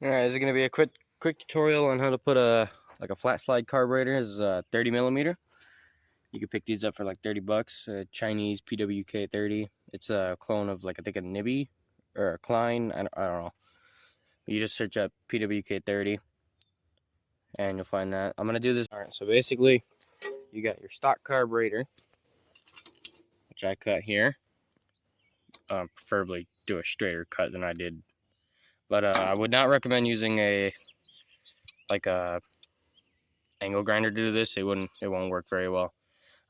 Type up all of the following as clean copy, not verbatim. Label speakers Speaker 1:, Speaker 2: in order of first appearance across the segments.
Speaker 1: Alright, this is gonna be a quick tutorial on how to put a flat slide carburetor. This is 30 millimeter. You can pick these up for like 30 bucks. Chinese PWK 30. It's a clone of like I think a Nibby or a Klein. I don't know. You just search up PWK 30 and you'll find that. I'm gonna do this. Alright, so basically you got your stock carburetor, which I cut here. Preferably do a straighter cut than I did. But I would not recommend using a angle grinder to do this. It won't work very well.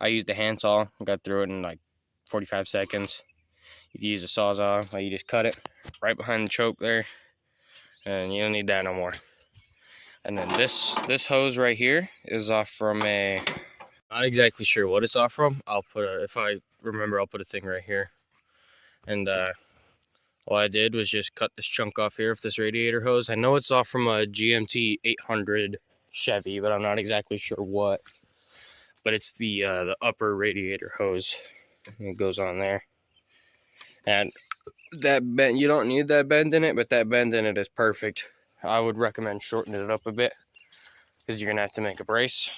Speaker 1: I used a handsaw. I got through it in like 45 seconds. You can use a sawzall. You just cut it right behind the choke there, and you don't need that no more. And then this hose right here is off from a, not exactly sure what it's off from. If I remember, I'll put a thing right here. And all I did was just cut this chunk off here of this radiator hose. I know it's off from a GMT 800 Chevy, but I'm not exactly sure what. But it's the upper radiator hose. It goes on there. And that bend, you don't need that bend in it, but that bend in it is perfect. I would recommend shortening it up a bit because you're gonna have to make a brace.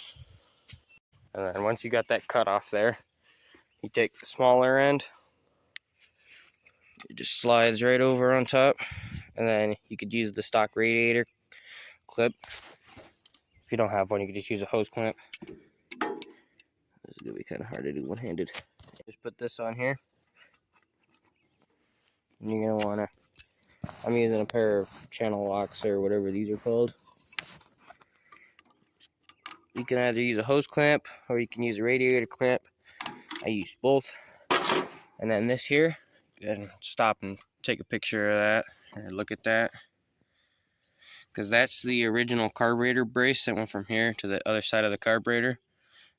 Speaker 1: And then once you got that cut off there, you take the smaller end, it just slides right over on top, and then you could use the stock radiator clip. If you don't have one, you could just use a hose clamp. This is gonna be kind of hard to do one-handed. Just put this on here. And you're gonna wanna, I'm using a pair of channel locks or whatever these are called. You can either use a hose clamp or you can use a radiator clamp. I use both. And then this here, and stop and take a picture of that and look at that, because that's the original carburetor brace that went from here to the other side of the carburetor.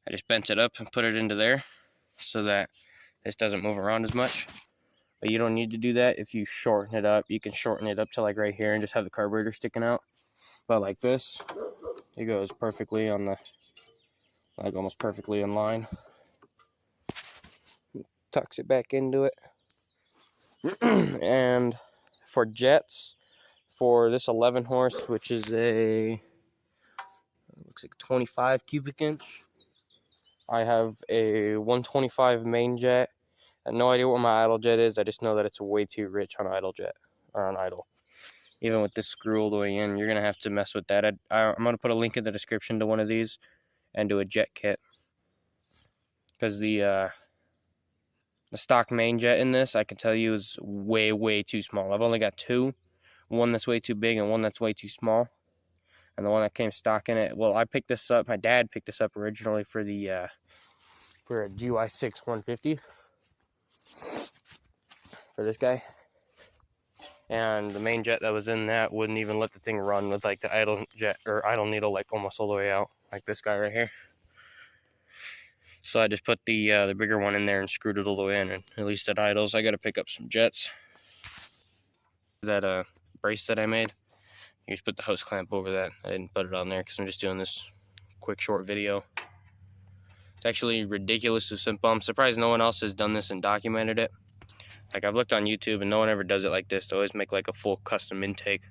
Speaker 1: I just bent it up and put it into there so that this doesn't move around as much. But you don't need to do that. If you shorten it up, you can shorten it up to like right here and just have the carburetor sticking out. But like this, it goes perfectly on the, like almost perfectly in line. Tucks it back into it. And for jets, for this 11 horse, which is a, looks like 25 cubic inch, I have a 125 main jet. I have no idea what my idle jet is. I just know that it's way too rich on idle jet, or on idle. Even with this screw all the way in, you're gonna have to mess with that. I'm gonna put a link in the description to one of these and do a jet kit, because the stock main jet in this, I can tell you, is way too small. I've only got two, one that's way too big and one that's way too small. And the one that came stock in it, well, I picked this up, my dad picked this up originally for the for a GY6 150 for this guy. And the main jet that was in that wouldn't even let the thing run with like the idle jet or idle needle like almost all the way out, like this guy right here. So I just put the bigger one in there and screwed it all the way in, and at least at idles. I got to pick up some jets. That brace that I made, you just put the hose clamp over that. I didn't put it on there because I'm just doing this quick short video. It's actually ridiculously simple. I'm surprised no one else has done this and documented it. Like, I've looked on YouTube and no one ever does it like this. They always make like a full custom intake.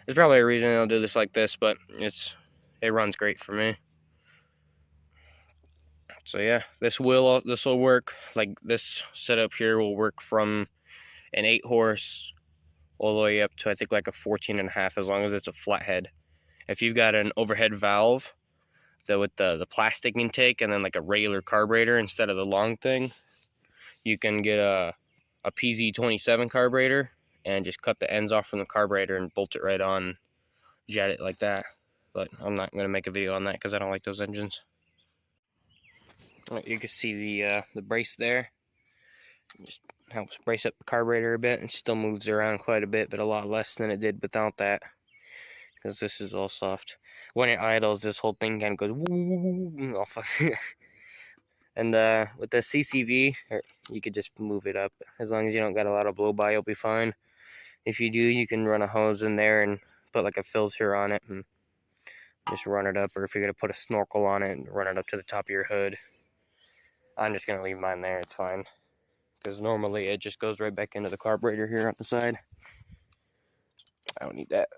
Speaker 1: There's probably a reason they'll do this like this, but it runs great for me. So yeah, this will work. Like, this setup here will work from an 8 horse all the way up to I think like a 14.5, as long as it's a flathead. If you've got an overhead valve with the plastic intake and then like a regular carburetor instead of the long thing, you can get a PZ27 carburetor and just cut the ends off from the carburetor and bolt it right on, jet it like that. But I'm not going to make a video on that because I don't like those engines. You can see the brace there. Just helps brace up the carburetor a bit, and still moves around quite a bit, but a lot less than it did without that, because this is all soft. When it idles, this whole thing kind of goes woo off. And with the CCV, you could just move it up. As long as you don't got a lot of blow by, you'll be fine. If you do, you can run a hose in there and put like a filter on it and just run it up, or if you're gonna put a snorkel on it, and run it up to the top of your hood. I'm just gonna leave mine there, it's fine, because normally it just goes right back into the carburetor here on the side. I don't need that.